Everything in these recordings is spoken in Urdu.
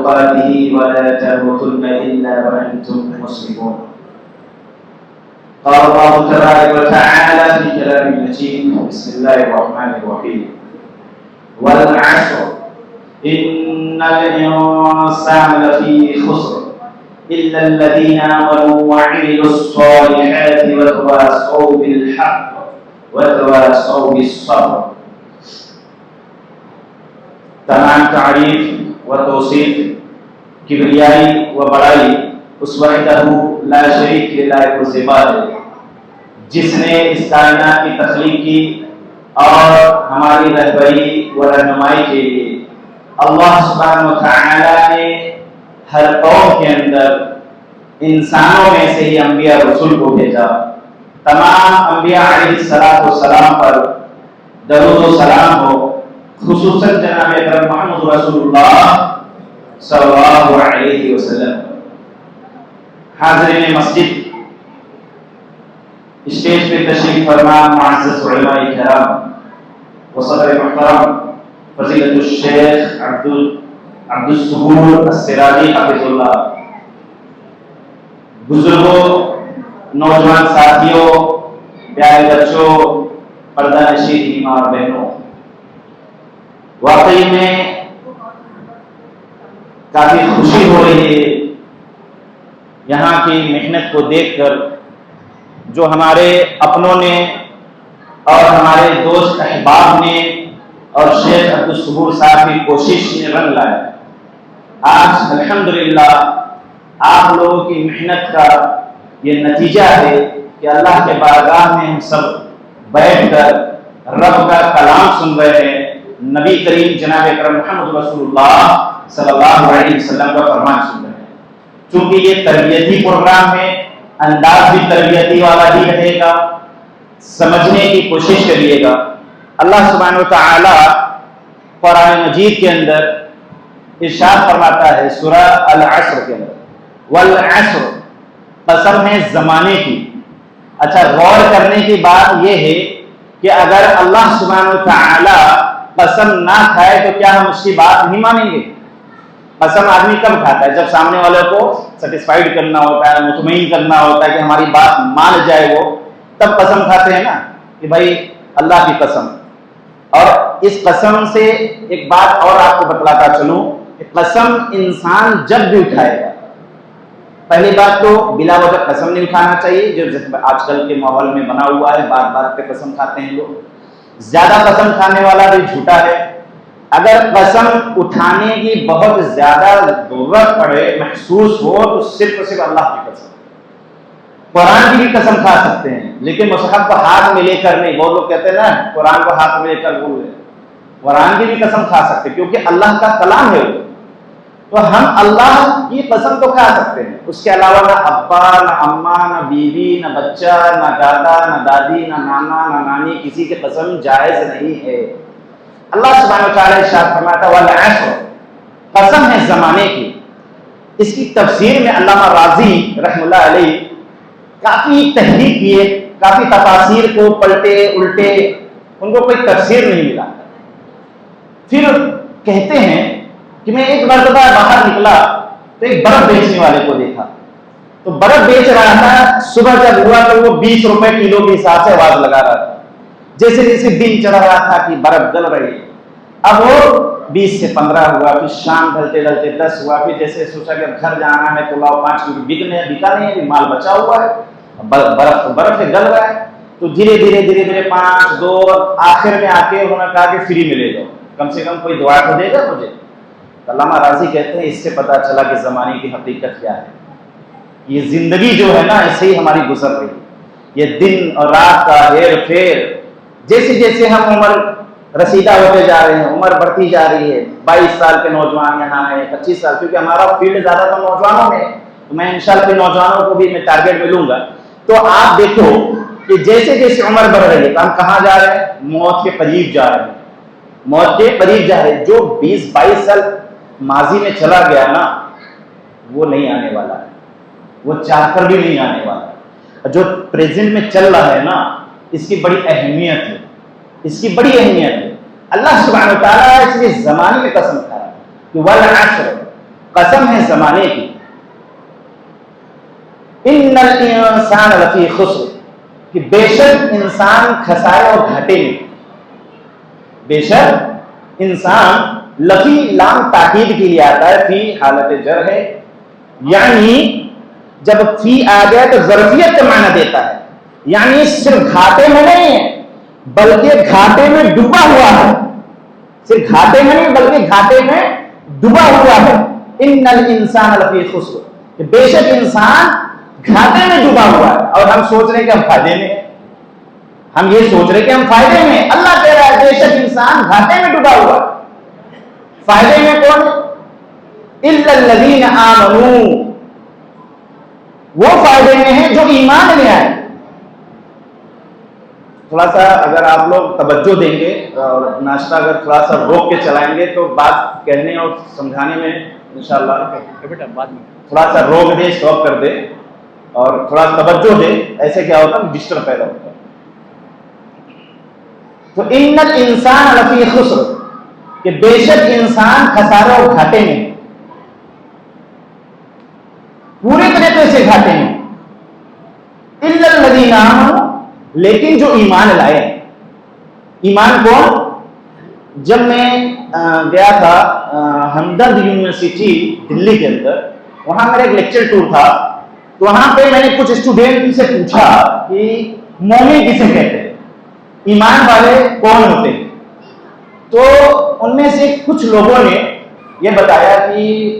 تقاته ولا تموتن إلا وأنتم مسلمون. قال الله تبارك وتعالى في كلام المجيد: بسم الله الرحمن الرحيم. والعصر إن الإنسان لفي خسر إلا الذين آمنوا وعملوا الصالحات وتواصوا بالحق وتواصوا بالصبر. تمام تعریف و توصیف، کبریائی و بڑائی اس وحدہ لا شریک کے لائق و زیبا ہے جس نے اس کائنات کی تخلیق کی اور ہماری رہبری و رہنمائی کے لیے اللہ سبحانہ و تعالی نے ہر قوم کے اندر انسانوں میں سے ہی انبیاء رسول کو بھیجا. تمام انبیاء علیہ السلام پر درود و سلام ہو، خصوصاً جناب اکرم محمد رسول اللہ صلی اللہ علیہ وسلم. حاضرین مسجد، اسٹیج پہ تشریف فرما معزز علماء کرام و صدر محترم فضیلت الشیخ عبد الصبور السراجی حفظ اللہ، بزرگوں، نوجوان ساتھیوں، پیارے بچوں، پردہ نشین ماں بہنوں، واقعی میں کافی خوشی ہو رہی ہے یہاں کی محنت کو دیکھ کر جو ہمارے اپنوں نے اور ہمارے دوست احباب نے اور شیخ عبد الصبور صاحب کی کوشش نے رنگ لایا. آج الحمدللہ آپ لوگوں کی محنت کا یہ نتیجہ ہے کہ اللہ کے بارگاہ میں ہم سب بیٹھ کر رب کا کلام سن رہے ہیں، نبی کریم جناب اکرم محمد رسول اللہ صلی اللہ علیہ وسلم کا فرمان سن رہے ہیں. چونکہ یہ تربیتی پروگرام ہے، انداز بھی تربیتی والا ہی رہے گا، سمجھنے کی کوشش کریے گا. اللہ سبحانہ و تعالی قرآن مجید کے اندر ارشاد فرماتا ہے سورہ العصر کے اندر: والعصر، قسم ہے زمانے کی. اچھا، غور کرنے کی بات یہ ہے کہ اگر اللہ سبحانہ و تعالی قسم نہ کھائے تو کیا ہم اس کی بات نہیں مانیں گے؟ قسم آدمی کب کھاتا ہے؟ جب سامنے والے کو سیٹسفائیڈ کرنا ہوتا ہے، مطمئن کرنا ہوتا ہے کہ ہماری بات مان جائے وہ، تب قسم کھاتے ہیں نا کہ بھائی اللہ کی قسم. اور اس قسم سے ایک بات اور آپ کو بتلاتا چلوں کہ قسم انسان جب بھی اٹھائے گا، پہلی بات تو بلا وجہ قسم نہیں اٹھانا چاہیے، جو آج کل کے ماحول میں بنا ہوا ہے، بات بات پہ قسم کھاتے ہیں لوگ. زیادہ قسم کھانے والا بھی جھوٹا ہے. اگر قسم اٹھانے کی بہت زیادہ ضرورت پڑے، محسوس ہو، تو صرف اللہ کی قسم. قرآن کی بھی قسم کھا سکتے ہیں لیکن مصحف کو ہاتھ میں لے کر نہیں. بہت لوگ کہتے ہیں نا قرآن کو ہاتھ میں لے کر بول رہے ہیں، قرآن کی بھی قسم کھا سکتے کیونکہ اللہ کا کلام ہے وہ. تو ہم اللہ کی قسم تو کھا سکتے ہیں، اس کے علاوہ نہ ابا، نہ اماں، نہ بیوی، نہ بچہ، نہ دادا، نہ دادی، نہ نانا، نہ نانی، کسی کی قسم جائز نہیں ہے. اللہ سبحانہ و تعالی ارشاد فرماتا ہے والعصر، قسم ہے زمانے کی. اس کی تفسیر میں علامہ راضی رحمہ اللہ علیہ کافی تحقیق کیے، کافی تفاسیر کو پلٹے الٹے، ان کو کوئی تفسیر نہیں ملا. پھر کہتے ہیں کہ میں ایک مرتبہ باہر نکلا تو ایک برف بیچنے والے کو دیکھا، تو برف بیچ رہا تھا. صبح جب ہوا تو وہ 20 روپے کلو کے حساب سے آواز لگا رہا تھا. جیسے جیسے دن چڑھ رہا تھا کہ برف گل رہی، اب وہ 20 سے 15 ہوا، پھر شام ڈھلتے ڈھلتے 10 ہوا. پھر جیسے سوچا کہ گھر جانا ہے تو لاؤ 5 کلو، بکا نہیں ہے، مال بچا ہوا ہے، برف تو برف سے گل رہا ہے. تو دھیرے دھیرے 5 2 آخر میں آ کے انہوں نے کہا کہ فری میں لے جاؤ، کم سے کم کوئی دعا تو دے گا مجھے. علامہ راضی کہتے ہیں اس سے پتہ چلا کہ زمانے کی حقیقت کیا ہے. یہ زندگی جو ہے نا ایسے ہی ہماری گزر رہی ہے، یہ دن اور رات کا ہیر پھیر. جیسے جیسے ہم عمر رسیدہ ہوتے جا رہے ہیں، عمر بڑھتی جا رہی ہے. 22 سال کے نوجوان یہاں ہیں، 25 سال، کیونکہ ہمارا فیلڈ زیادہ تر نوجوانوں میں، تو میں انشاءاللہ پھر نوجوانوں کو بھی میں ٹارگیٹ میں لوں گا. تو آپ دیکھو کہ جیسے جیسے عمر بڑھ رہی ہے تو ہم کہاں جا رہے ہیں؟ موت کے قریب جا رہے ہیں، موت کے قریب جا رہے ہیں. جو 20-22 سال ماضی میں چلا گیا نا وہ نہیں آنے والا ہے، وہ چاہ کر بھی نہیں آنے والا. جو پریزنٹ میں چل رہا ہے نا اس کی بڑی اہمیت ہے، اس کی بڑی اہمیت ہے. اللہ سبحانہ و تعالیٰ اس لیے زمانے میں قسم کھایا کہ والعصر، قسم ہے زمانے کی، ان الانسان لفی خسر، کہ بے شک انسان خسارے اور گھاٹے میں، بے شک انسان، لفی لام تاکید کے لیے آتا ہے، فی حالت جر ہے، یعنی جب فی آ گیا تو ظرفیت کا معنی دیتا ہے، یعنی صرف گھاٹے میں نہیں ہے بلکہ گھاٹے میں ڈوبا ہوا ہے، صرف گھاٹے میں نہیں بلکہ گھاٹے میں ڈوبا ہوا ہے۔ ان الانسان لفی خسر، کہ بے شک انسان گھاٹے میں ڈوبا ہوا ہے، اور ہم سوچ رہے ہیں کہ ہم فائدے میں ہیں، ہم یہ سوچ رہے کہ ہم فائدے میں ہیں، اللہ کہہ رہا ہے بے شک انسان گھاٹے میں ڈوبا ہوا ہے۔ فائدے میں کون؟ الا الذین آمنوا، وہ فائدے میں ہیں جو ایمان لے آئے۔ تھوڑا سا اگر آپ لوگ توجہ دیں گے اور ناشتہ اگر تھوڑا سا روک کے چلائیں گے تو بات کہنے اور سمجھانے میں انشاءاللہ تھوڑا سا روک دے، اسٹاپ کر دے اور تھوڑا توجہ دے، ایسے کیا ہوتا ہے ڈسٹرب پیدا ہوتا ہے۔ تو ان الانسان لفی خسر، کہ بے شک انسان خسارے اور گھاٹے میں، پورے طریقے سے گھاٹے میں، الا الذین آمنوا، لیکن جو ایمان لائے۔ ایمان کون؟ جب میں گیا تھا ہمدرد یونیورسٹی دلی کے اندر، وہاں میرا ایک لیکچر ٹور تھا، تو وہاں پہ میں نے کچھ اسٹوڈینٹ سے پوچھا کہ مومن کسے کہتے ہیں، ایمان والے کون ہوتے ہیں؟ تو ان میں سے کچھ لوگوں نے یہ بتایا کہ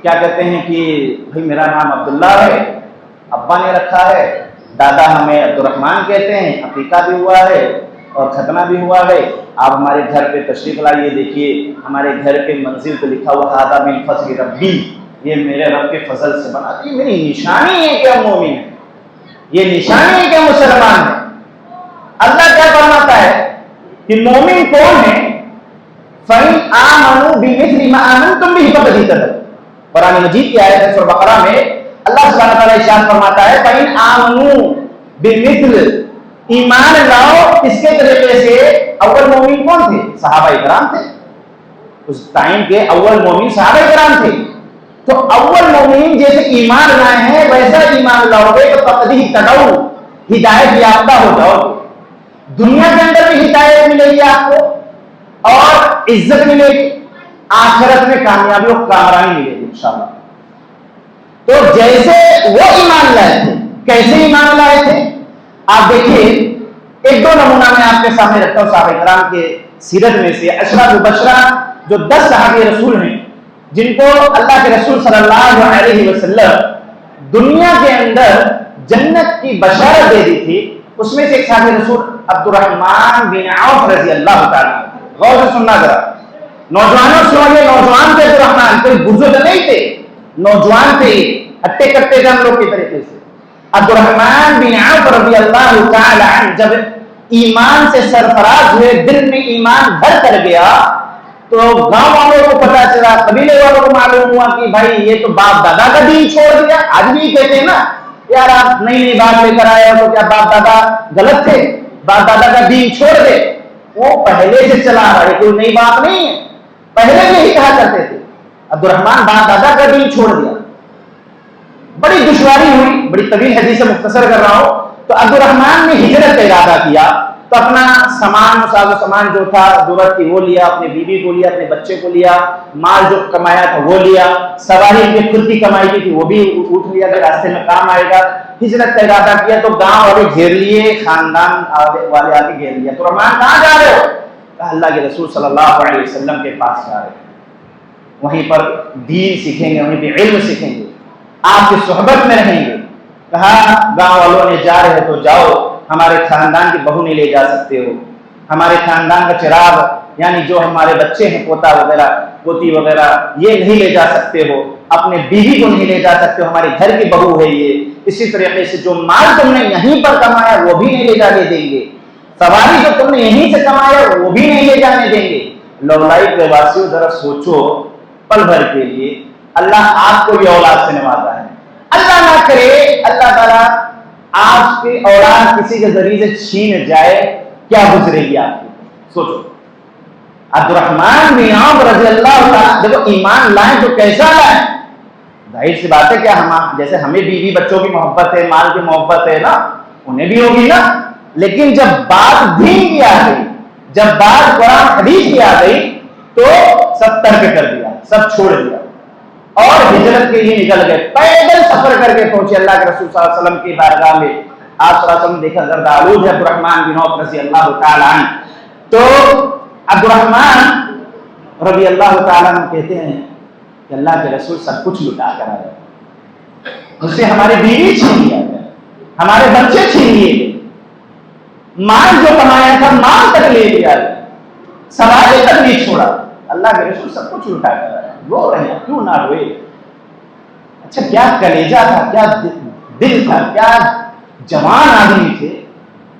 کیا کہتے ہیں کہ بھائی میرا نام عبداللہ ہے، ابا نے رکھا ہے، دادا ہمیں عبد الرحمن کہتے ہیں، عقیقہ بھی ہوا ہے اور ختنہ بھی ہوا ہے، آپ ہمارے گھر پہ تشریف لائیے، دیکھیے ہمارے گھر کے منزل پہ لکھا ہوا ھذا من فضل ربی، یہ میرے رب کے فضل سے بنا، یہ میری نشانی ہے کہ ہم مومن ہیں، یہ نشانی ہے کہ ہم مسلمان ہیں۔ اللہ کیا فرماتا ہے کہ مومن کون ہے؟ فَإِنْ آمَنُوا بِمِثْلِ مَا آمَنْتُمْ بِهِ فَقَدِ اهْتَدَوْا، قرآن مجید کی آیت ہے سورہ بقرہ میں اللہ سبحانہ وتعالیٰ ارشاد فرماتا ہے فَإِنْ آمَنُوا بِمِثْلِ، ایمان لاؤ اس کے طریقے سے۔ اول مومن کون تھے؟ صحابہ کرام تھے، اس ٹائم کے اول مومن صحابہ کرام تھے۔ تو اول مومن جیسے ایمان لائے ہیں ویسا ایمان لاؤ گے تو فَقَدِ اهْتَدَوْا، ہدایت یافتہ ہو جاؤ گے، دنیا کے اندر بھی ہدایت ملے گی آپ کو اور عزت ملے گی، آخرت میں کامیابی اور کامرانی ملے گی انشاءاللہ۔ تو جیسے وہ ایمان لائے تھے، کیسے ایمان لائے تھے آپ دیکھیے، ایک دو نمونہ میں آپ کے سامنے رکھتا ہوں صحابہ کرام کے سیرت میں سے۔ اشرا مبشرہ جو 10 صحابی رسول ہیں جن کو اللہ کے رسول صلی اللہ علیہ وسلم دنیا کے اندر جنت کی بشارت دے دی تھی، اس میں سے ایک صحابی رسول عبد الرحمن بن عوف رضی اللہ تعالیٰ۔ غور سے سننا ذرا، نوجوانوں سنو، یہ نوجوان تھے عبد الرحمن، کوئی بزرگ نہیں تھے، نوجوان تھے، ہٹے کٹے تھے ہم لوگ کی طریقے سے۔ عبد الرحمن بن عوف رضی اللہ تعالیٰ عنہ جب ایمان سے سرفراز ہوئے، دل میں ایمان بھر کر گیا، تو گاؤں والوں کو پتا چلا، قبیلے والوں کو معلوم ہوا کہ بھائی یہ تو باپ دادا کا دین چھوڑ دیا۔ آج بھی کہتے ہیں نا یار آپ نئی نئی بات لے کر آئے ہو تو کیا باپ دادا غلط تھے، باپ دادا کا دین چھوڑ دے؟ وہ پہلے سے چلا رہا ہے، کوئی نئی بات نہیں ہے، پہلے یہی کہا کرتے تھے۔ عبد الرحمن باپ دادا کا دین چھوڑ دیا، بڑی دشواری ہوئی، بڑی طویل حدیث سے مختصر کر رہا ہوں۔ تو عبد الرحمن نے ہجرت کا ارادہ کیا، تو اپنا سامان ساز و سامان جو تھا ضرورت کی وہ لیا، اپنی بیوی کو لیا، اپنے بچے کو لیا، مال جو کمایا تھا وہ لیا، سواری کے خود کی کمائی کی تھی وہ بھی اٹھ لیا کہ راستے میں کام آئے گا۔ ہجرت کا ارادہ کیا تو گاؤں والے گھیر لیے، خاندان والے آ کے گھیر لیا۔ تو رحمان کہاں جا رہے ہو؟ کہا اللہ کے رسول صلی اللہ علیہ وسلم کے پاس جا رہے ہیں، وہیں پر دین سیکھیں گے، وہیں پہ علم سیکھیں گے، آپ کی صحبت میں رہیں گے۔ کہا گاؤں والوں نے جا رہے تو جاؤ، ہمارے خاندان کی بہو نہیں لے جا سکتے ہو، ہمارے خاندان کا چراغ یعنی جو ہمارے بچے ہیں، پوتا وغیرہ پوتی وغیرہ، یہ نہیں لے جا سکتے ہو، اپنے بیوی کو نہیں لے جا سکتے ہو، ہمارے گھر کی بہو ہے یہ۔ اسی طریقے سے جو مال تم نے یہیں پر کمایا وہ بھی نہیں لے جانے دیں گے، سواری جو تم نے یہیں سے کمایا وہ بھی نہیں لے جانے دیں گے۔ لولائی کے واسطے ذرا سوچو پل بھر کے لیے، اللہ آپ کو بھی اولاد سے نوازا ہے، اللہ نہ کرے اللہ تعالیٰ آپ کی اولاد کسی کے ذریعے سے چھین جائے، کیا گزرے گی آپ کی؟ سوچو، عبد الرحمن بن عوف رضی اللہ تعالیٰ دیکھو ایمان لائیں تو کیسا لائیں؟ ظاہر سی بات ہے کیا ہم جیسے ہمیں بیوی بچوں کی محبت ہے، مال کی محبت ہے نا، انہیں بھی ہوگی نا، لیکن جب بات دین کی آ گئی، جب بات قرآن حدیث کی آ گئی تو سب ترک کر دیا، سب چھوڑ دیا اور ہجرت کے لیے نکل گئے، پیدل سفر کر کے پہنچے اللہ کے رسول صلی اللہ علیہ وسلم کی بارگاہ میں۔ آپ صلی اللہ علیہ وسلم دیکھا زرد آلود ہے عبد الرحمن بن عوف رضی اللہ تعالیٰ عنہ، تو عبد الرحمن رضی اللہ تعالیٰ عنہ کہتے ہیں کہ اللہ کے رسول سب کچھ لٹا کر آئے، اس سے ہمارے بیوی چھین لیا گیا، ہمارے بچے چھین لیے گئے، مال جو کمایا تھا مال تک لے لیا، سواری تک نہیں چھوڑا، اللہ کے رسول سب کچھ لٹا کر آئے، رو رہے ہیں، کیوں نہ روئے؟ اچھا کیا کلیجہ تھا، کیا دل تھا، کیا جوان آدمی تھے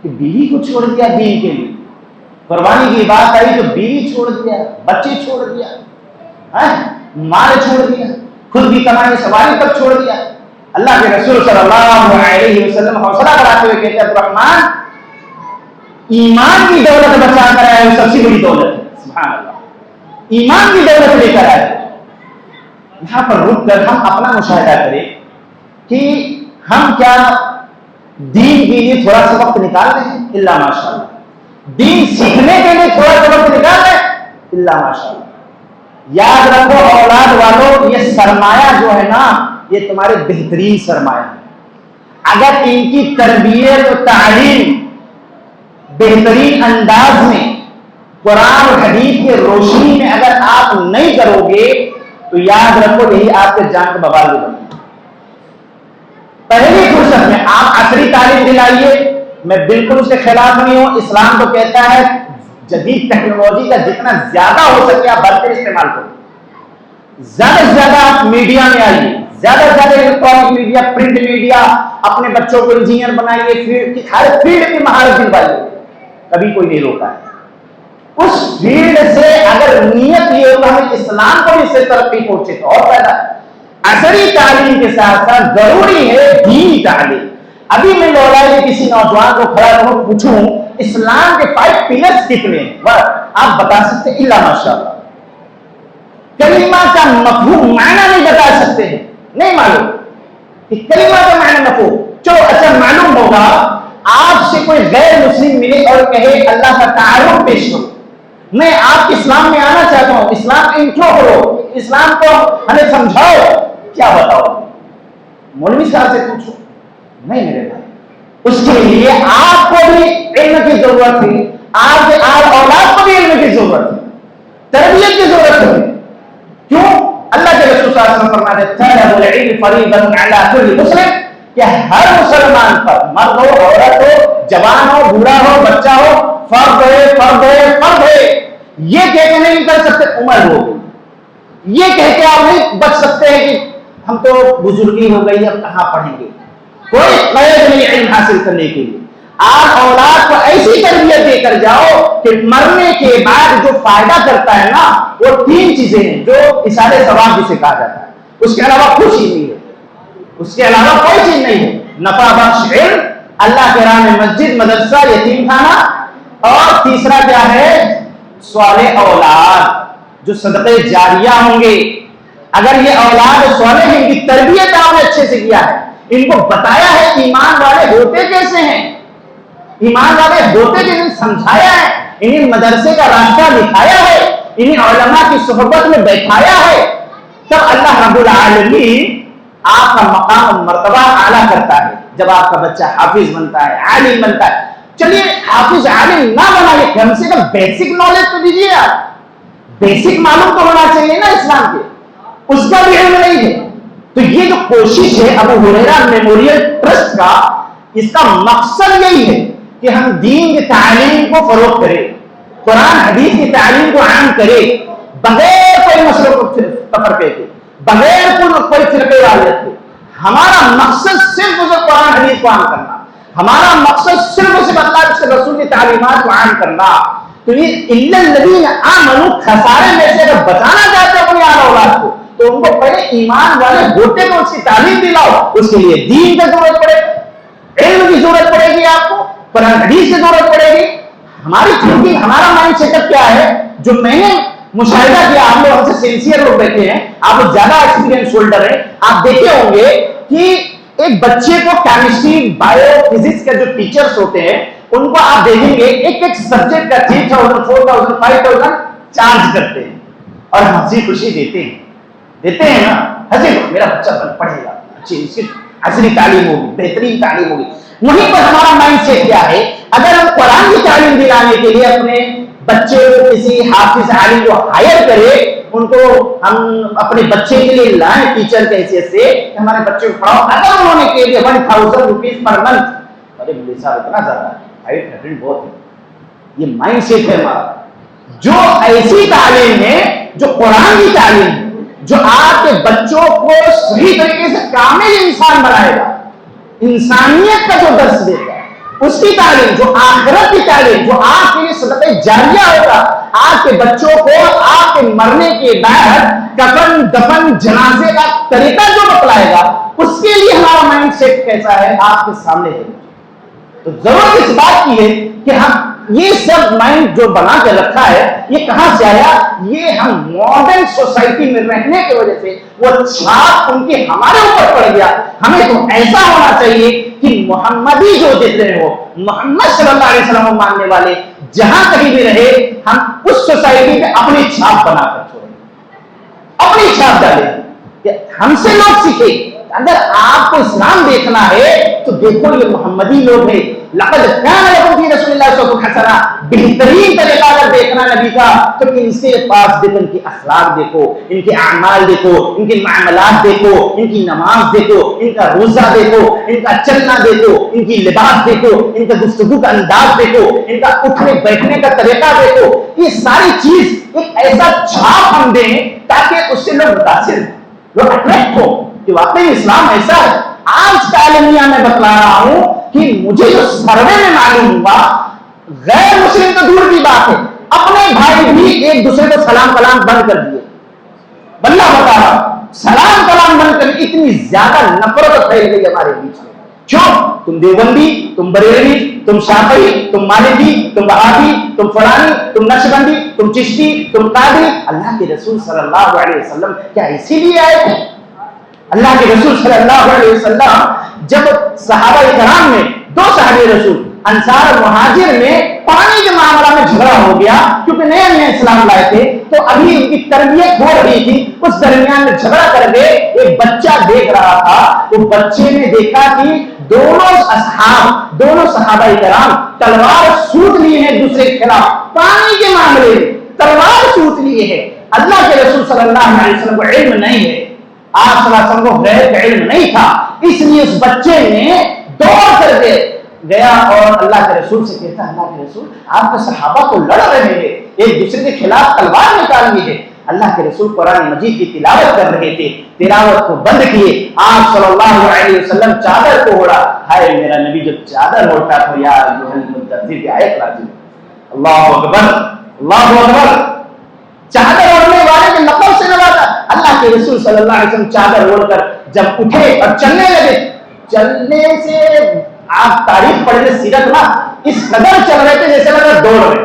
کہ بیوی کو چھوڑ دیا دین کے لیے، قربانی کی بات آئی تو بیوی چھوڑ دیا، بچے چھوڑ دیا، مال چھوڑ دیا، خود بھی کمائی سواری تک چھوڑ دیا۔ اللہ کے رسول صلی اللہ علیہ وسلم حوصلہ بڑھاتے ہوئے کہتے ہیں عبد الرحمن ایمان کی دولت بچا کر آئے وہ سب سے بڑی دولت ہے، سبحان اللہ، ایمان کی دولت لے کر آئے۔ یہاں پر رک کر ہم اپنا مشاہدہ کریں کہ ہم کیا دین کے لیے تھوڑا سا وقت نکال رہے ہیں؟ اللہ ماشاء اللہ، دین سیکھنے کے لیے تھوڑا سا وقت نکال رہے ہیں؟ اللہ ماشاء اللہ۔ یاد رکھو اولاد والوں، یہ سرمایہ جو ہے نا یہ تمہارے بہترین سرمایہ ہے، اگر ان کی تربیت و تعلیم بہترین انداز میں قرآن اور حدیث کی روشنی میں اگر آپ نہیں کرو گے تو یاد رکھو یہی آپ کے جان کا بوال بھی بنے گا۔ پہلی فرصت میں آپ عصری تعلیم دلائیے، میں بالکل اس کے خلاف نہیں ہوں، اسلام تو کہتا ہے جدید ٹیکنالوجی کا جتنا زیادہ ہو سکے آپ بڑھ کر استعمال کرو، زیادہ سے زیادہ آپ میڈیا میں آئیے، زیادہ سے زیادہ الیکٹرانک میڈیا، پرنٹ میڈیا، اپنے بچوں کو انجینئر بنائیے، ہر فیلڈ کی مہارت دلوائیے، کبھی کوئی نہیں روکا ہے۔ اس فیلڈ سے اگر نیت یہ ہو کہ ہمیں اسلام کو بھی سے ترقی پہنچے تو اور پیدا ہے۔ عصری تعلیم کے ساتھ ساتھ ضروری ہے دینی تعلیم۔ ابھی میں لولا کسی نوجوان کو کھڑا کروں پوچھوں اسلام کے 5 پلرز کتنے ہیں، آپ بتا سکتے ہیں؟ اللہ ماشاء اللہ، کلمہ کا مفہوم معنی نہیں بتا سکتے ہیں، نہیں معلوم کہ کلمہ کا معنی مفہوم۔ چلو اچھا معلوم ہوگا، آپ سے کوئی غیر مسلم ملے اور کہے اللہ کا تعارف پیش کرو، میں آپ اسلام میں آنا چاہتا ہوں، اسلام کا انٹرو کرو، اسلام کو ہمیں سمجھاؤ، کیا بتاؤ؟ مولوی صاحب سے پوچھو؟ نہیں میرے بھائی، اس کے لیے آپ کو بھی علم کی ضرورت ہے، آپ کے اولاد کو بھی علم کی ضرورت ہے، تربیت کی ضرورت ہے۔ کیوں؟ اللہ کے رسول صلی اللہ علیہ وسلم فرماتے ہیں طلب العلم فریضۃ علی کل مسلم، کہ ہر مسلمان پر، مرد ہو عورت ہو، جوان ہو بوڑھا ہو بچہ ہو، فرض ہے فرض ہے فرض ہے۔ یہ کہہ کے نہیں کر سکتے عمر ہو گئی، یہ کہہ کے آپ نہیں بچ سکتے ہیں کہ ہم تو بزرگی ہو گئی اب کہاں پڑھیں گے، کوئی قید نہیں علم حاصل کرنے کے لیے۔ آپ اولاد کو ایسی تربیت دے کر جاؤ کہ مرنے کے بعد جو فائدہ کرتا ہے نا وہ 3 چیزیں ہیں جو اثارِ ثواب جسے کہا جاتا ہے، اس کے علاوہ کچھ ہی نہیں ہے، اس کے علاوہ کوئی چیز نہیں ہے۔ نفع بخش علم، اللہ کے راہ میں مسجد مدرسہ یتیم خانہ، اور تیسرا کیا ہے؟ صالح اولاد جو صدقے جاریہ ہوں گے۔ اگر یہ اولاد صالح ہیں، ان کی تربیت آپ نے اچھے سے کیا ہے، ان کو بتایا ہے ایمان والے ہوتے کیسے ہیں، ایمان والے ہوتے کیسے سمجھایا ہے، انہیں مدرسے کا راستہ دکھایا ہے، انہیں علماء کی صحبت میں بیٹھایا ہے، تب اللہ رب العالمین آپ کا مقام و مرتبہ اعلیٰ کرتا ہے۔ جب آپ کا بچہ حافظ بنتا ہے، عالم بنتا ہے، چلیے حافظ عالم نہ بنائیے، کم سے کم بیسک نالج تو دیجیے، آپ بیسک معلوم تو ہونا چاہیے نا اسلام کے، اس کا بھی علم نہیں ہے۔ تو یہ جو کوشش ہے ابو ہریرہ میموریل ٹرسٹ کا، اس کا مقصد یہی ہے کہ ہم دین کی تعلیم کو فروغ کریں، قرآن حدیث کی تعلیم کو عام کریں، بغیر کوئی مسئلہ کو تفرقے کے، بغیر کوئی فرقے والیت کے۔ ہمارا مقصد صرف اسے قرآن حدیث کو عام کرنا، ہمارا مقصد صرف اسے اللہ کے رسول کی تعلیمات کو عام کرنا۔ تو یہ الا الذین آمنوا خسارے میں سے اگر بچانا چاہتے ہیں اپنی آل اولاد کو تو ان کو پہلے ایمان والے ہوتے تو اس کی تعلیم دلاؤ، اس کے لیے دین کی ضرورت پڑے گی، علم کی ضرورت پڑے گی، آپ کو قرآن حدیث کی ضرورت پڑے گی۔ ہماری تھنکنگ، ہمارا مائنڈ سیٹ اپ کیا ہے؟ جو میں نے مشاہدہ کیا، آپ لوگ ہم سے سینسیئر لوگ بیٹھے ہیں، آپ لوگ زیادہ ایکسپیرینس ہولڈر ہیں، آپ دیکھے ہوں گے کہ ایک بچے کو کیمسٹری بایو فزکس کے جو ٹیچرز ہوتے ہیں ان کو آپ دیکھیں گے ایک ایک سبجیکٹ کا 3000 4000 5000 چارج کرتے ہیں اور ہنسی خوشی دیتے ہیں نا، ہنسی میرا بچہ پڑھے گا، اچھی اس کی عصری تعلیم ہوگی، بہترین تعلیم ہوگی. وہیں پر ہمارا مائنڈ سیٹ کیا ہے؟ اگر ہم قرآن کی تعلیم دلانے کے لیے اپنے بچے کو کسی حافظ عالم کو ہائر کرے، ان کو ہم اپنے بچے کے لیے لائیں ٹیچر کے حیثیت سے کہ ہمارے بچے کو پڑھاؤ، اگر انہوں نے کہہ دیا 1000 روپیز پر منتھ، ارے مجھے صاحب اتنا زیادہ ہے، 800 بہت ہے. یہ مائنڈ سیٹ ہے ہمارا. جو ایسی تعلیم ہے جو قرآن کی تعلیم ہے، جو آپ کے بچوں کو صحیح طریقے سے کامل انسان بنائے گا، انسانیت کا جو درس دے گا، اس کی تعلیم، جو آخرت کی تعلیم، جو آپ کے لیے صدقہ جاریہ ہوگا، آپ کے بچوں کو آپ کے مرنے کے بعد کفن دفن جنازے کا طریقہ جو بتلائے گا، اس کے لیے ہمارا مائنڈ سیٹ کیسا ہے آپ کے سامنے ہے. تو ضرورت اس بات کی ہے کہ ہم یہ سب مائنڈ جو بنا کے رکھا ہے یہ کہاں سے آیا؟ یہ ہم ماڈرن سوسائٹی میں رہنے کی وجہ سے وہ چھاپ ان کی ہمارے اوپر پڑ گیا. ہمیں تو ایسا ہونا چاہیے کہ محمدی جو جتنے ہو، محمد صلی اللہ علیہ وسلم کو ماننے والے جہاں کہیں بھی رہے، ہم اس سوسائٹی میں اپنی چھاپ بنا کر چھوڑیں، اپنی چھاپ ڈالیں کہ ہم سے لوگ سیکھیں. اگر آپ کو اسلام دیکھنا ہے تو دیکھو یہ محمدی لوگ ہیں. لقد كان لكم في رسول الله اسوة حسنة، بہترین طریقہ اگر دیکھنا نبی کا تو ان سے پاس دیکھو، ان کی اخلاق دیکھو، ان کے اعمال دیکھو، ان کے معاملات دیکھو، ان کی نماز دیکھو، ان کا روزہ دیکھو، ان کا چلنا دیکھو، ان کی لباس دیکھو، ان کا گفتگو کا انداز دیکھو، ان کا اٹھنے بیٹھنے کا طریقہ دیکھو. یہ ساری چیز ایک ایسا چھاپ ہم دیں تاکہ اس سے لوگ متاثر، لوگ اٹریکٹ ہو کہ واقعی اسلام ایسا ہے. آج کا عالمیہ میں بتلا رہا ہوں کہ مجھے جو سروے میں معلوم ہوا، غیر مسلم تو دور کی بات ہے، اپنے بھائی بھی ایک دوسرے کو سلام کلام بند کر دیے. بندہ بتا رہا سلام کلام بند کر، اتنی زیادہ نفرت پھیل گئی ہمارے بیچ میں. کیوں؟ تم دیوبندی، تم بریلوی، تم شافعی، تم مالکی، تم وہابی، تم فلانی، تم نقشبندی، تم چشتی، تم قادری. اللہ کے رسول صلی اللہ علیہ وسلم کیا اسی لیے آئے تھے؟ اللہ کے رسول صلی اللہ علیہ وسلم جب صحابہ کرام میں دو صحابی رسول انصار اور مہاجر میں پانی کے معاملہ میں جھگڑا ہو گیا، کیونکہ نئے نئے اسلام لائے تھے تو ابھی ان کی تربیت ہو رہی تھی، اس درمیان میں جھگڑا کر کے ایک بچہ دیکھ رہا تھا. وہ بچے نے دیکھا کہ دونوں صحابہ کرام تلوار سوٹ لیے ہیں دوسرے کے خلاف، پانی کے معاملے میں تلوار سوٹ لیے ہیں. اللہ کے رسول صلی اللہ علیہ وسلم کو علم نہیں ہے، آپ صلی اللہ علیہ وسلم کو غیب کا علم نہیں تھا، اس لیے اس بچے نے دوڑ کر کے گیا اور اللہ کے رسول سے کہتا ہے اللہ کے رسول آپ کے صحابہ کو لڑ رہے ہیں، ایک دوسرے کے خلاف تلوار نکال لی ہے. اللہ کے رسول قرآن مجید کی تلاوت کر رہے تھے، تلاوت کو بند کیے. آپ صلی اللہ علیہ وسلم چادر کو اوڑا. ہائے میرا نبی جو چادر اوڑھتا تھا، یا ایھا المدثر کی آیت نازل. اللہ اکبر، اللہ اکبر. چادر اوڑھنے والے کے نقل سے نوازا. اللہ کے رسول صلی اللہ علیہ وسلم چادر اوڑھ کر جب اٹھے اور چلنے لگے، چلنے سے آپ تاریخ پڑھنے سیرت نا اس قدر چل رہے تھے جیسے لگا دوڑ رہے،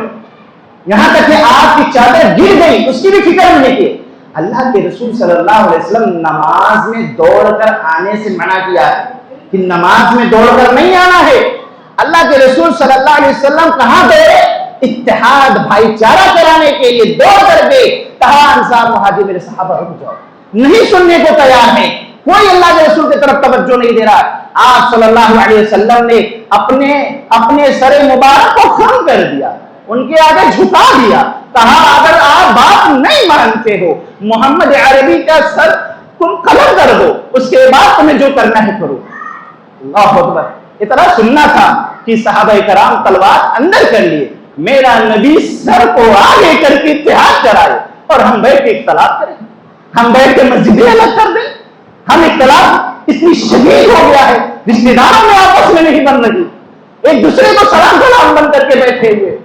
یہاں تک کہ آپ کی چادر گر گئی، اس کی بھی فکر نہیں کی. اللہ کے رسول صلی اللہ علیہ وسلم نماز میں دوڑ کر آنے سے منع کیا ہے کہ نماز میں دوڑ کر نہیں آنا ہے. اللہ کے رسول صلی اللہ علیہ وسلم کہاں گئے؟ اتحاد بھائی چارہ کرانے کے لیے دوڑ کر گئے. کہا انصار مہاجر میرے صحابہ رک جاؤ، نہیں سننے کو تیار ہیں، کوئی اللہ کے رسول کی طرف توجہ نہیں دے رہا. آپ صلی اللہ علیہ وسلم نے اپنے سر مبارک کو خم کر دیا، ان کے آگے جھکا دیا. کہا اگر آپ بات نہیں مانتے ہو محمد عربی کا سر تم قلم کر دو، اس کے بعد تمہیں جو کرنا ہے کرو. اللہ اکبر. اتنا سننا تھا کہ صحابہ کرام تلوار اندر کر لیے، میرا نبی سر کو آگے کر کے اتحاد کرائے اور ہم بیٹھ کے اختلاف کریں، ہم بیٹھ کے مسجدیں الگ کر دیں. ہم اختلاف اتنی شدید ہو گیا ہے، رشتے داروں میں آپس میں نہیں بن رہی، ایک دوسرے کو سلام کلام بند کر کے بیٹھے ہوئے.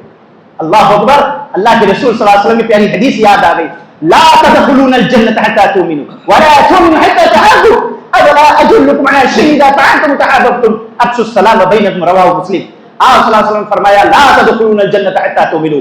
اللہ اکبر. اللہ کے رسول صلی اللہ علیہ وسلم کی پیاری حدیث یاد آ گئی. لا تدخلون الجنة حتى تؤمنوا ولا تؤمنوا حتى تحابوا اولا ادلكم على شيء اذا فعلتم تحاببتم افشوا السلام بينكم رواه مسلم. آپ صلی اللہ علیہ وسلم فرمایا لا تدخلون الجنة حتى تؤمنوا،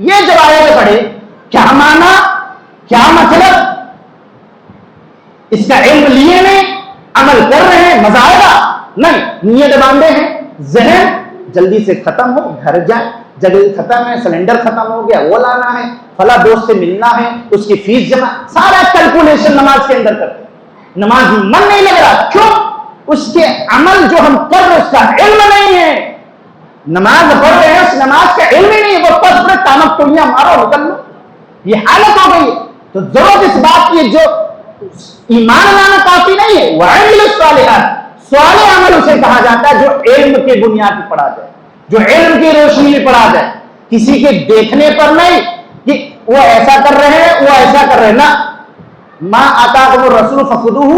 یہ جب آیت پڑھے کیا معنی کیا مطلب، اس کا علم لیے نہیں، عمل کر رہے ہیں، مزہ آئے گا نہیں، نیت باندھے ہیں، ذہن جلدی سے ختم ہو، گھر جائے، جگہ ختم ہے، سلنڈر ختم ہو گیا، وہ لانا ہے، فلاں دوست سے ملنا ہے، اس کی فیس جمع، سارا کیلکولیشن نماز کے اندر کرتے ہیں، نماز میں من نہیں لگ رہا، کیوں؟ اس کے عمل جو ہم کر رہے ہیں اس کا علم نہیں ہے، نماز پڑھ رہے ہیں اس نماز کا علم ہی نہیں ہے، وہ پس میں تامک ٹولیاں مارو نکل لو، یہ حالت ہو گئی ہے۔ تو ضرورت اس بات کی جو ایمان لانا کافی نہیں ہے، وَعَمِلُ الصَّالِحَاتِ، صالح عمل اسے کہا جاتا ہے جو علم کے بنیاد پر پڑھا جائے، جو علم کی روشنی میں پڑھا جائے، کسی کے دیکھنے پر نہیں کہ وہ ایسا کر رہے ہیں وہ ایسا کر رہے ہیں، نہ مَا آتَاكُمُ الرَّسُولُ فَخُذُوهُ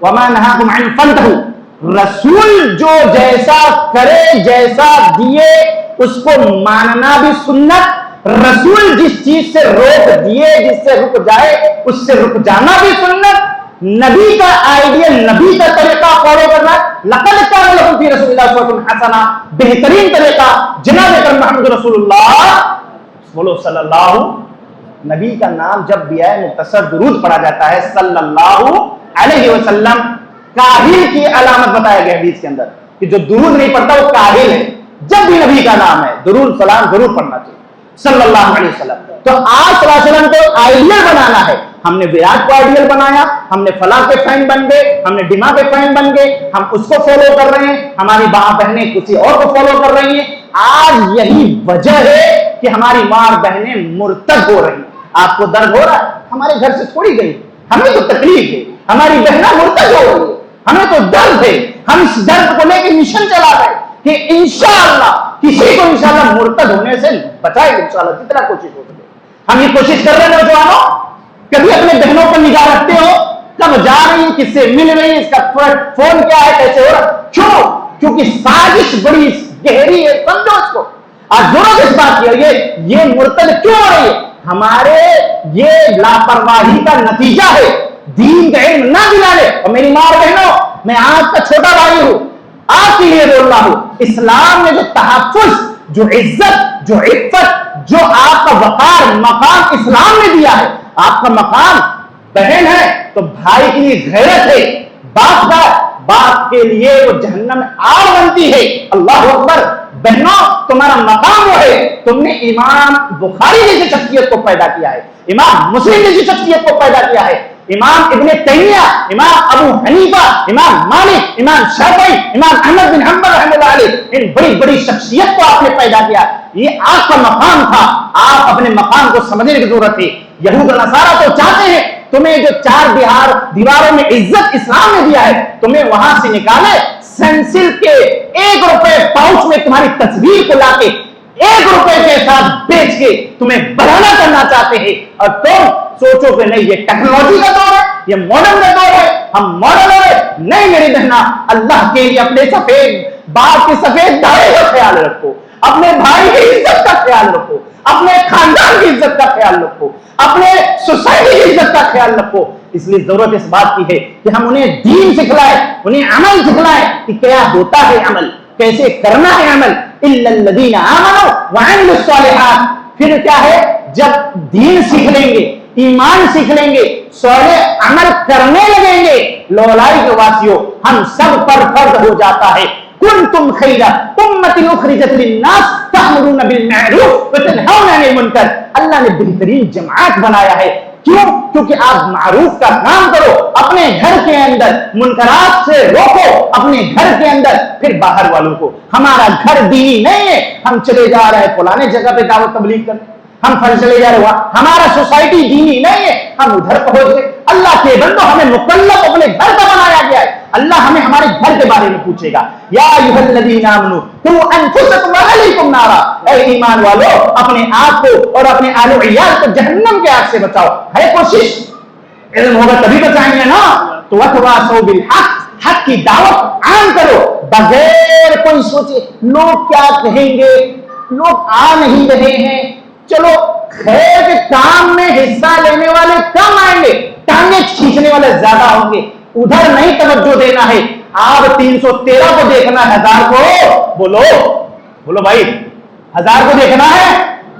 وَمَا نَهَاكُمْ عَنْهُ فَانْتَهُوا، رسول جو جیسا کرے جیسا دیے اس کو ماننا بھی سنت، رسول جس چیز سے روک دیے جس سے رک جائے اس سے رک جانا بھی سنت، نبی کا آئیڈیل نبی کا طریقہ فالو کرنا، لقد کان لکم فی رسول اللہ اسوۃ حسنہ، بہترین طریقہ جناب اکرم محمد رسول اللہ بولو صلی اللہ، نبی کا نام جب بھی آئے مختصر درود پڑھا جاتا ہے صلی اللہ علیہ وسلم، کاہل کی علامت بتایا گیا حدیث کے اندر کہ جو درود نہیں پڑھتا وہ کاہل ہے، جب بھی نبی کا نام ہے درود سلام ضرور پڑھنا چاہیے صلی اللہ علیہ وسلم۔ تو آج صلی اللہ علیہ وسلم کو آئیڈیل بنانا ہے، ہم نے وراٹ کو آئیڈیل بنایا، ہم نے فلاں کے فین بن گئے، ہم نے ڈیما کے فین بن گئے، ہم اس کو فالو کر رہے ہیں، ہماری ماں بہنیں کسی اور کو فالو کر رہی ہیں۔ آج یہی وجہ ہے کہ ہماری ماں بہنیں مرتد ہو رہی ہیں۔ آپ کو درد ہو رہا ہے، ہمارے گھر سے تھوڑی گئی، ہمیں تو تکلیف ہے، ہماری بہنیں مرتد ہو رہی ہے، ہمیں تو درد ہے، ہم اس درد کو لے کے مشن چلا رہے ہیں کہ انشاءاللہ کسی کو انشاءاللہ مرتد ہونے سے بچائے گا، انشاءاللہ جتنا کوشش ہو سکے۔ ہم یہ کوشش کر رہے ہیں نوجوانوں، کبھی اپنے بہنوں پر نگاہ رکھتے ہو کب جا رہی ہیں، کس سے مل رہی ہیں، اس کا فون کیا ہے، کیسے ہو رہا، کیوں؟ کیونکہ سازش بڑی گہری ہے، سمجھو اس کو۔ آج ضرورت اس بات کی ہے یہ مرتد کیوں ہو رہی ہے، ہمارے یہ لاپرواہی کا نتیجہ ہے، دین کا علم نہ دلانے۔ اور میری ماں اور بہنوں، میں آپ کا چھوٹا بھائی ہوں، آپ کے لیے بول رہا ہوں، اسلام نے جو تحفظ، جو عزت، جو عفت، جو آپ کا وقار مقام اسلام نے دیا ہے، آپ کا مقام بہن ہے تو بھائی کے لیے غیرت ہے، باپ کا باپ کے لیے وہ جہنم میں آگ بنتی ہے۔ اللہ اکبر، بہنوں تمہارا مقام وہ ہے، تم نے امام بخاری جیسی شخصیت کو پیدا کیا ہے، امام مسلم جیسی شخصیت کو پیدا کیا ہے، امام ابن تیمیہ، امام ابو حنیفہ، امام مالک، امام شافعی، امام احمد بن حنبل رحمۃ اللہ علیہ، ان بڑی بڑی شخصیت کو آپ نے پیدا کیا، یہ آپ کا مقام تھا، آپ اپنے مقام کو سمجھنے کی ضرورت ہے۔ یہود و نصارہ تو چاہتے ہیں تمہیں جو چار دیواروں میں عزت اسلام نے دیا ہے تمہیں وہاں سے نکالے، سینسل کے 1 روپے پاؤچ میں تمہاری تصویر کو لا کے 1 روپے کے ساتھ بیچ کے تمہیں بڑھانا کرنا چاہتے ہیں، اور تم سوچو کہ نہیں یہ ٹیکنالوجی کا دور ہے، یہ ماڈرن کا دور ہے، ہم ماڈرن ہو رہے۔ نہیں میری بہنا، اللہ کے لیے اپنے سفید باپ کے سفید داڑھی کا خیال رکھو، اپنے بھائی کی عزت کا خیال رکھو، اپنے خاندان کی عزت کا خیال رکھو، اپنے سوسائٹی کی عزت کا خیال رکھو۔ اس لیے ضرورت اس بات کی ہے کہ ہم انہیں دین سکھلائیں، انہیں عمل سکھلائیں کہ کیا ہوتا ہے عمل، کیسے کرنا ہے عمل۔ الا الذین آمنوا وعملوا الصالحات، پھر کیا ہے، جب دین سیکھ لیں گے، ایمان سیکھ لیں گے، صالح عمل کرنے لگیں گے، لولائی کے واسیوں ہم سب پر فرض ہو جاتا ہے کنتم خیر امۃ اخرجت للناس تأمرون بالمعروف وتنہون عن المنکر۔ اللہ نے بہترین جماعت بنایا ہے، کیوں؟ کیونکہ آپ معروف کا کام کرو، اپنے گھر کے اندر منکرات سے روکو، اپنے گھر کے اندر، پھر باہر والوں کو۔ ہمارا گھر دینی نہیں ہے، ہم چلے جا رہے ہیں فلانے جگہ پہ دعوت تبلیغ کرنے، ہم پھل چلے جا رہے ہیں، ہمارا سوسائٹی دینی نہیں ہے، ہم ادھر پہنچ گئے۔ اللہ کے بندو، ہمیں مکلف اپنے گھر کا بنایا گیا ہے، اللہ ہمیں ہمارے گھر کے بارے میں پوچھے گا، یا ایھا الذین آمنوا قوا انفسکم واہلیکم نارا، اے ایمان والو اپنے آپ کو اور اپنے آل و عیال کو جہنم کے آگ سے بچاؤ۔ ہے کوشش، علم ہوگا تبھی بچائیں گے نا۔ تو وتواصوا بالحق، حق کی دعوت عام کرو بغیر کوئی سوچے لوگ کیا کہیں گے، لوگ آ نہیں رہے ہیں، چلو خیر کے کام میں حصہ لینے والے کم آئیں گے، ٹانگیں کھینچنے والے زیادہ ہوں گے، ادھر نہیں توجہ دینا ہے۔ آپ 313 کو دیکھنا ہے، 1000 کو بولو بھائی، 1000 کو دیکھنا ہے،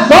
100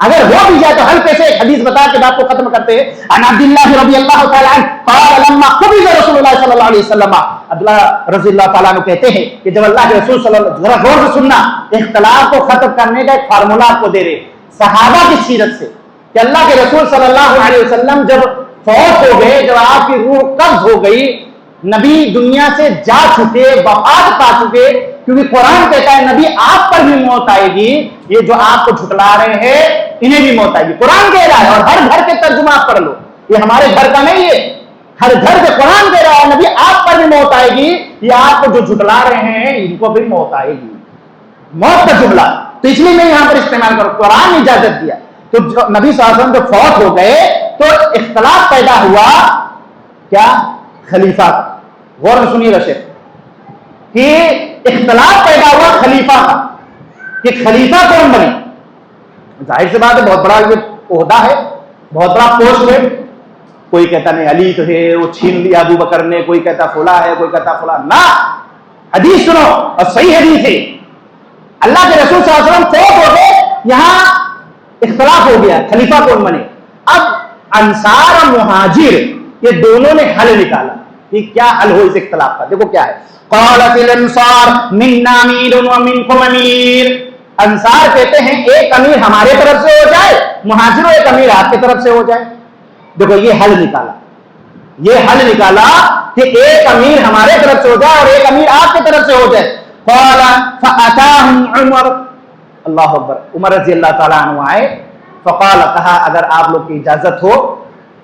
اگر ہو بھی جائے تو ہلکے سے ایک حدیث بتا کے بات کو ختم کرتے ہیں. عن عبداللہ رضی اللہ تعالیٰ عنہ قال لما قبض رسول اللہ صلی اللہ علیہ وسلم, عبداللہ رضی اللہ تعالیٰ عنہ کہتے ہیں کہ جب اللہ کے رسول صلی اللہ علیہ وسلم, ذرا غور سے سننا, اختلاف کو ختم کرنے کا ایک فارمولہ آپ کو دے رہے صحابہ کی سیرت سے, کہ اللہ کے رسول صلی اللہ علیہ وسلم جب فوت ہو گئے, جب آپ کی روح قبض ہو گئی, نبی دنیا سے جا چکے, وفات پا چکے, کیونکہ قرآن کہتا ہے نبی آپ پر بھی موت آئے گی, یہ جو آپ کو جھٹلا رہے ہیں انہیں بھی موت آئے گی. قرآن کہہ رہا ہے, اور ہر گھر کے ترجمہ آپ پڑھ لو, یہ ہمارے گھر کا نہیں ہے, ہر گھر کے قرآن کہہ رہا ہے نبی آپ پر بھی موت آئے گی, یہ آپ کو جو جھٹلا رہے ہیں ان کو بھی موت آئے گی. موت کا جملہ تو اس لیے میں یہاں پر استعمال کروں, قرآن نے اجازت دیا. تو نبی صلی اللہ علیہ وسلم جب فوت ہو گئے تو اختلاف پیدا ہوا کیا خلیفہ, غور سے سنیے رشید, کہ اختلاف پیدا ہوا خلیفہ کا, کہ خلیفہ کون بنے. ظاہر سی بات ہے بہت بڑا یہ عہدہ ہے, بہت بڑا پوسٹ ہے. کوئی کہتا نہیں علی تو ہے, وہ چھین لیا ابو بکر نے, کوئی کہتا فلاں ہے, کوئی کہتا فلاں. نہ, حدیث سنو, اور صحیح حدیث ہے. اللہ کے رسول صلی اللہ علیہ وسلم فوت ہو گئے, یہاں اختلاف ہو گیا خلیفہ کون بنے. اب انصار اور مہاجر یہ دونوں نے حل نکالا کہ کیا حل ہو اس اختلاف کا. دیکھو کیا ہے, قالت الانصار منا امیر ومنکم امیر. انصار کہتے ہیں ایک امیر ہمارے طرف سے ہو جائے, مہاجروں ایک امیر آپ کی طرف سے ہو جائے. دیکھو یہ حل نکالا, یہ حل نکالا کہ ایک امیر ہمارے طرف سے ہو جائے اور ایک امیر آپ کی طرف سے ہو جائے. قال فاتاهم عمر, اللہ اکبر, عمر رضی اللہ تعالیٰ عنہ آئے. فقال, کہا اگر آپ لوگ کی اجازت ہو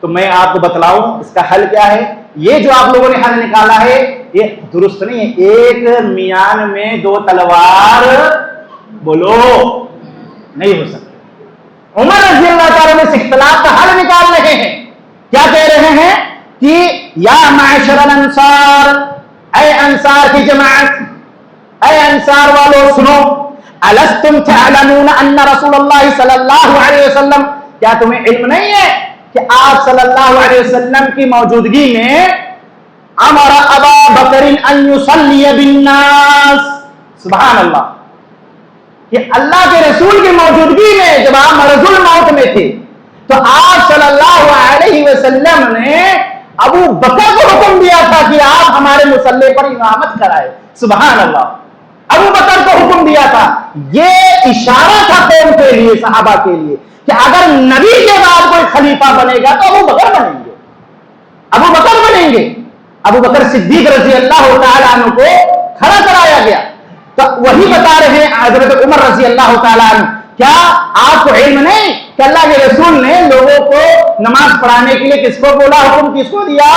تو میں آپ کو بتلاؤں اس کا حل کیا ہے. یہ جو آپ لوگوں نے حل نکالا ہے یہ درست نہیں ہے. ایک میان میں دو تلوار بولو نہیں ہو سکتے. عمر رضی اللہ تعالیٰ نے اس اختلاف کا حل نکال رہے ہیں. کیا کہہ رہے ہیں کہ یا معاشر الانصار, اے انصار کی جماعت, اے انصار والو سنو, الستم تعلمون ان رسول اللہ صلی اللہ علیہ وسلم, کیا تمہیں علم نہیں ہے کہ آپ صلی اللہ علیہ وسلم کی موجودگی میں امر ابا بکر ان یصلی بالناس. سبحان اللہ, کہ اللہ کے رسول کی موجودگی میں جب آپ مرض الموت میں تھے تو آپ صلی اللہ علیہ وسلم نے ابو بکر کو حکم دیا تھا کہ آپ ہمارے مصلی پر امامت کرائے. سبحان اللہ, ابو بکر کو حکم دیا تھا. یہ اشارہ تھا قوم کے لیے, صحابہ کے لیے, کہ اگر نبی کے بعد کوئی خلیفہ بنے گا تو ابو بکر بنیں گے, ابو بکر بنیں گے. ابو بکر صدیق رضی اللہ تعالیٰ عنہ کو کھڑا کرایا گیا. تو وہی بتا رہے ہیں حضرت عمر رضی اللہ تعالیٰ عنہ, کیا آپ کو علم نہیں کہ اللہ کے رسول نے لوگوں کو نماز پڑھانے کے لیے کس کو بولا, حکم کس کو دیا؟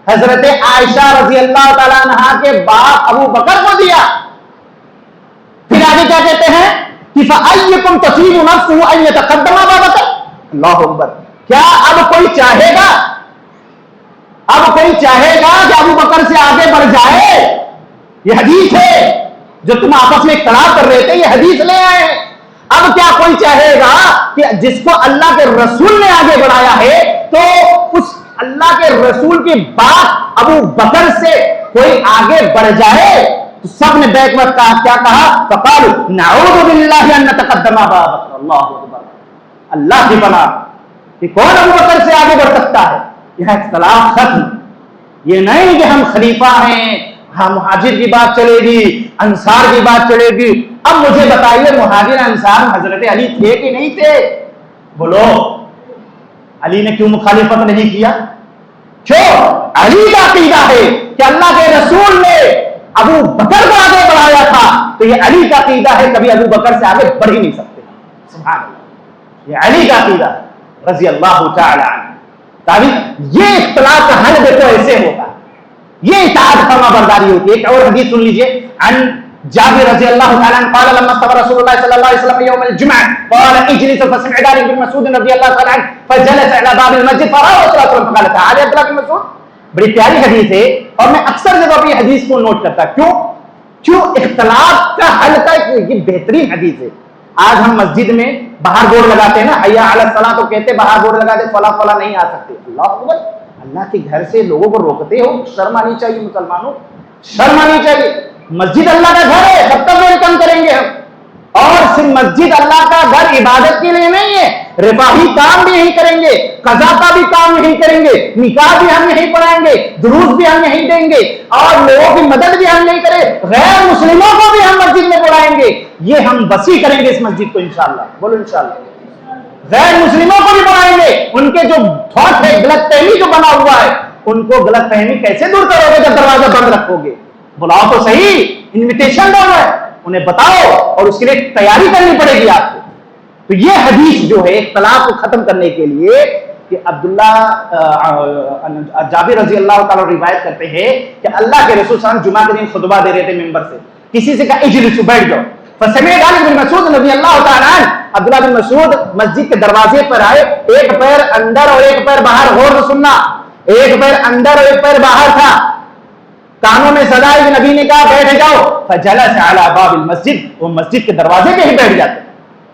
حضرت عائشہ رضی اللہ تعالیٰ عنہ کے باپ ابو بکر کو دیا. پھر آگے کیا کہتے ہیں کہ فَأَيُّكُمْ تَصِيبُ نَفْسُهُ أَن يَتَقَدَّمَ أَبَا بَكْرٍ. اللہ اکبر, کیا اب کوئی چاہے گا, اب کوئی چاہے گا کہ ابو بکر سے آگے بڑھ جائے؟ یہ حدیث ہے جو تم آپس میں اختلاف کر رہے تھے, یہ حدیث لے آئے. اب کیا کوئی چاہے گا کہ جس کو اللہ کے رسول نے آگے بڑھایا ہے تو اس اللہ کے رسول کی بات ابو بکر سے کوئی آگے بڑھ جائے؟ تو سب نے بیک وقت کہا, کیا کہا, فقالوا نعوذ باللہ ان نتقدم ابا بکر. اللہ اکبر, اللہ کی پناہ, کہ کون ابو بکر سے آگے بڑھ سکتا ہے. یہ اختلاف ختم. یہ نہیں کہ ہم خلیفہ ہیں, ہاں مہاجر کی بات چلے گی, انصار کی بات چلے گی. اب مجھے بتائیے مہاجر انصار حضرت علی تھے کہ نہیں تھے؟ بولو, علی نے کیوں مخالفت نہیں کیا؟ کیوں؟ علی کا عقیدہ ہے کہ اللہ کے رسول نے ابو بکر کو آگے بڑھایا تھا, تو یہ علی کا عقیدہ ہے, کبھی ابو بکر سے آگے بڑھ ہی نہیں سکتے. سبحان اللہ, یہ علی کا عقیدہ ہے رضی اللہ تعالی عنہ. یہ اختلاف کا حل دیکھو ایسے ہوگا, یہ اطاعت فرما برداری ہوتی ہے. ایک اور حدیث سن لیجئے, عن جابر رضی اللہ تعالی عنہ قال لما استوى رسول الله صلى الله عليه وسلم يوم الجمعة قال اجلس فسمع ذلك بن مسعود رضي الله تعالی عنہ فجلس على باب المسجد فرأى رسول الله صلى الله عليه وسلم فقال تعالى عبد الله بن مسعود. بڑی پیاری حدیث ہے اور میں اکثر جب اپنی حدیث کو نوٹ کرتا. کیوں اختلاف کا حل کا یہ بہترین حدیث ہے. آج ہم مسجد میں باہر بورڈ لگاتے ہیں نا, حیا علی الصلاۃ, تو کہتے باہر بورڈ لگا دے فلاں فلاں نہیں آ سکتے. اللہ اکبر, اللہ کے گھر سے لوگوں کو روکتے ہو, شرم آنی چاہیے مسلمانوں, شرم آنی چاہیے. مسجد اللہ کا گھر ہے, سب تک ویلکم کریں گے ہم. اور صرف مسجد اللہ کا گھر عبادت کے لیے نہیں ہے، رفاہی کام بھی یہی کریں گے، قضا کا بھی کام یہی کریں گے، نکاح بھی ہم یہی پڑھائیں گے، دروس بھی ہم یہی دیں گے، اور لوگوں کی مدد بھی ہم نہیں کریں، غیر مسلموں کو بھی ہم مسجد میں بلائیں گے، یہ ہم وسیع کریں گے اس مسجد کو انشاءاللہ، بولو انشاءاللہ۔ غیر مسلموں کو بھی بلائیں گے، ان کے جو تھاٹ ہے، غلط فہمی جو بنا ہوا ہے، ان کو غلط فہمی کیسے دور کرو گے جب دروازہ بند رکھو گے؟ بلاؤ تو صحیح، انویٹیشن دو ہے، انہیں بتاؤ، اور اس کے لیے تیاری کرنی پڑے گی آپ کو۔ تو یہ حدیث جو ہے اختلاف کو ختم کرنے کے لیے کہ جابر رضی اللہ تعالیٰ روایت کرتے ہیں کہ اللہ کے رسول صلی اللہ علیہ وسلم جمعہ کے دن خطبہ دے رہے تھے ممبر سے، کسی سے کہا اجلسوا، بیٹھ جاؤ، فسمع علی بن مسعود رضی اللہ تعالیٰ عنہ، عبداللہ بن مسعود مسجد کے دروازے پر آئے، ایک پیر اندر اور ایک پیر باہر، غور سے سننا، ایک پیر اندر اور ایک پیر باہر تھا، کانوں میں صدا ہے، نبی نے کہا بیٹھ جاؤ، فجلس علی باب المسجد، وہ مسجد کے دروازے پہ ہی بیٹھ جاتے،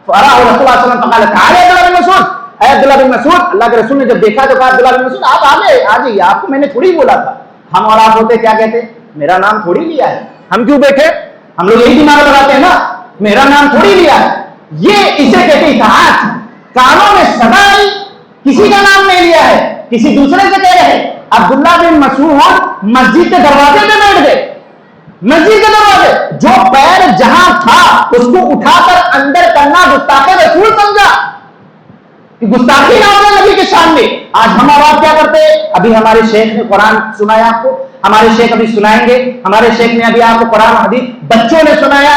فرآہ رسول اللہ صلی اللہ علیہ وسلم فقال تعالی عبداللہ بن مسعود، اے عبداللہ بن مسعود، اللہ کے رسول نے جب دیکھا تو کہا عبداللہ بن مسعود آپ آگے آ جائیے، آپ کو میں نے تھوڑی بولا تھا، ہم اور آپ ہوتے کیا کہتے، میرا نام تھوڑی لیا ہے، ہم کیوں بیٹھے، ہم لوگ یہی دماغ لگاتے ہیں نا، میرا نام تھوڑی لیا ہے، یہ اسے کہتے اطاعت، کانوں میں صدا آئی، کسی کا نام نہیں لیا ہے، کسی دوسرے سے کہہ رہے، عبداللہ بن مسعود مسجد کے دروازے پہ بیٹھ گئے، مسجد کے دروازے، جو پیر جہاں تھا اس کو اٹھا کر اندر کرنا گستاخی رسول سمجھا، کہ گستاخی نہ ہو نبی کے سامنے۔ آج ہم اور آپ کیا کرتے ہیں، ابھی ہمارے شیخ نے قرآن سنایا آپ کو، ہمارے شیخ ابھی سنائیں گے، ہمارے شیخ نے ابھی آپ کو قرآن حدیث بچوں نے سنایا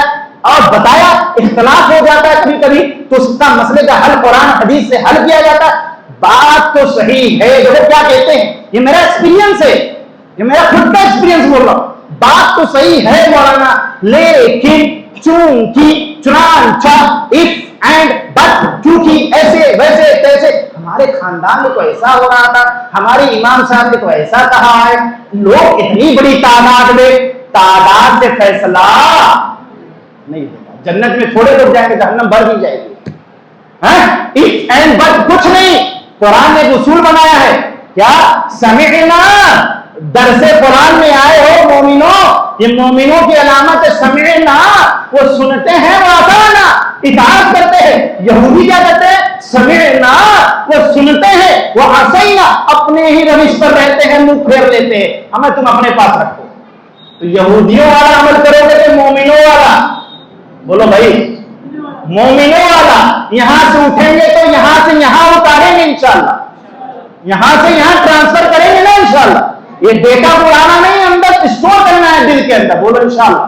اور بتایا، اختلاف ہو جاتا ہے کبھی کبھی تو اس کا مسئلے کا حل قرآن حدیث سے حل کیا جاتا ہے، بات تو صحیح ہے، جو کیا کہتے ہیں، یہ میرا ایکسپیرینس ہے، یہ میرا خود کا ایکسپیرینس بول رہا ہوں، بات تو صحیح ہے مولانا، لیکن چونکہ چنانچہ اف اینڈ بٹ کیونکہ ایسے ویسے تیسے، ہمارے خاندان میں تو ایسا ہو رہا تھا، ہمارے امام صاحب نے تو ایسا کہا ہے، لوگ اتنی بڑی تعداد میں، تعداد سے فیصلہ نہیں ہوتا، جنت میں تھوڑے لوگ جائیں گے، جہنم بھر بھی جائے گی، اف اینڈ بٹ کچھ نہیں، قرآن نے ایک اصول بنایا ہے، کیا سمعنا، درس قرآن میں آئے ہو مومنوں، یہ مومنوں کی علامت ہے، سمعنا، وہ سنتے ہیں، وہ اطعنا، اطاعت کرتے ہیں، یہودی کیا کرتے ہیں، سمعنا، وہ سنتے ہیں، وہ عصینا، اپنے ہی روش پر رہتے ہیں، منہ پھیر لیتے ہیں، ہمیں تم اپنے پاس رکھو، تو یہودیوں والا عمل کرو گے کہ مومنوں والا، بولو بھائی، مومنوں والا، یہاں سے اٹھیں گے تو یہاں سے یہاں اتاریں گے انشاءاللہ، یہاں سے یہاں ٹرانسفر کریں گے نا انشاءاللہ، یہ ڈیٹا پرانا نہیں، اندر اسٹور کرنا ہے دل کے اندر، بولو انشاءاللہ۔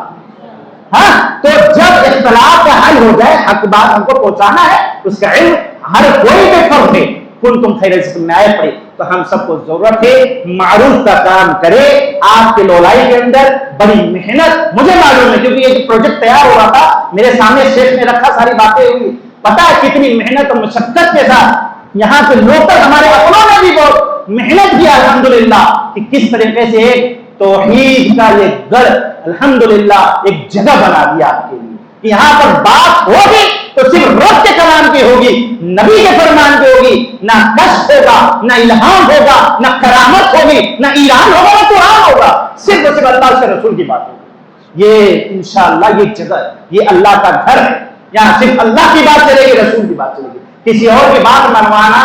ہاں تو جب اختلاف کا حل ہو جائے، حق بات ہم کو پہنچانا ہے، اس کا علم ہر کوئی پہ فرض ہے، کنتم خیر امۃ میں آئے پڑے، تو ہم سب کو ضرورت ہے معروف کا کام کرے، آپ کے لولائی کے اندر بڑی محنت، مجھے معلوم ہے کیونکہ یہ پروجیکٹ تیار ہو رہا تھا، میرے سامنے شیخ نے رکھا، ساری باتیں ہوئی، پتا ہے کتنی محنت اور مشقت کے ساتھ یہاں کے لوکل ہمارے اپنوں نے بھی بہت محنت کیا الحمدللہ، کہ کس طریقے سے ایک توحید کا یہ گڑھ الحمدللہ ایک جگہ بنا دیا آپ کے لیے، یہاں پر بات ہوگی تو صرف رب کے کلام کی ہوگی، نبی کے فرمان کی ہوگی، نہ کشف ہوگا، نہ الہام ہوگا، نہ کرامت ہوگی، نہ ایران ہوگا، نہ قرآن ہوگا، صرف اور صرف اللہ کے رسول کی بات ہوگی۔ یہ انشاءاللہ یہ جگہ، یہ اللہ کا گھر ہے، یہاں صرف اللہ کی بات چلے گی، رسول کی بات چلے گی، کسی اور کی بات منوانا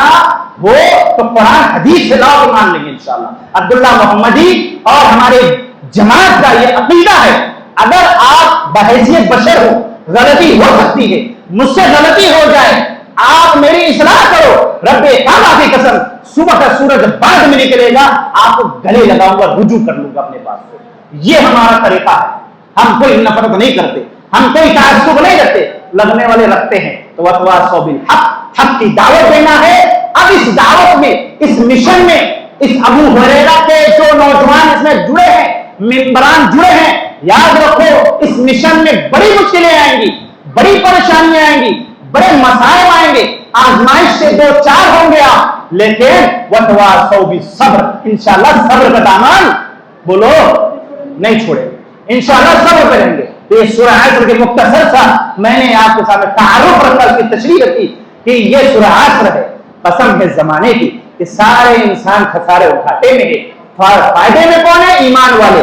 ہو تو قرآن حدیث سے لاؤ تو مان لیں گے انشاءاللہ۔ عبداللہ محمدی اور ہمارے جماعت کا یہ عقیدہ ہے، اگر آپ بحیثیت بشر ہو، غلطی ہو سکتی ہے، مجھ سے غلطی ہو جائے، آپ میری اصلاح کرو، رب کعبہ کی قسم صبح کا سورج بعد میں نکلے گا، آپ کو گلے لگاؤں گا، رجوع کر لوں گا اپنے پاس سے، یہ ہمارا طریقہ ہے، ہم کوئی نفرت نہیں کرتے، ہم کوئی تعصب نہیں رکھتے، لگنے والے رکھتے ہیں، تو وتواصوا بالحق، حق کی دعوت دینا ہے۔ اب اس دعوت میں، اس مشن میں، اس ابو ہریرہ کے جو نوجوان اس میں جڑے ہیں، ممبران جڑے ہیں، یاد رکھو اس مشن میں بڑی مشکلیں آئیں گی، بڑی پریشانیاں آئیں گی، بڑے مسائل آئیں گے، آزمائش سے دو چار ہوں گے آپ، لیکن وتواصوا بالصبر، انشاءاللہ صبر کا دامن بولو نہیں چھوڑے، انشاءاللہ صبر کریں گے۔ یہ سورہ عصر کے مختصر سا میں نے آپ کے سامنے تعارف رکھا، اس کی تشریح رکھی کہ یہ سورہ عصر ہے، قسم ہے زمانے کی کہ سارے انسان خسارے اٹھاتے ہیں، فائدے میں کون ہے؟ ایمان والے،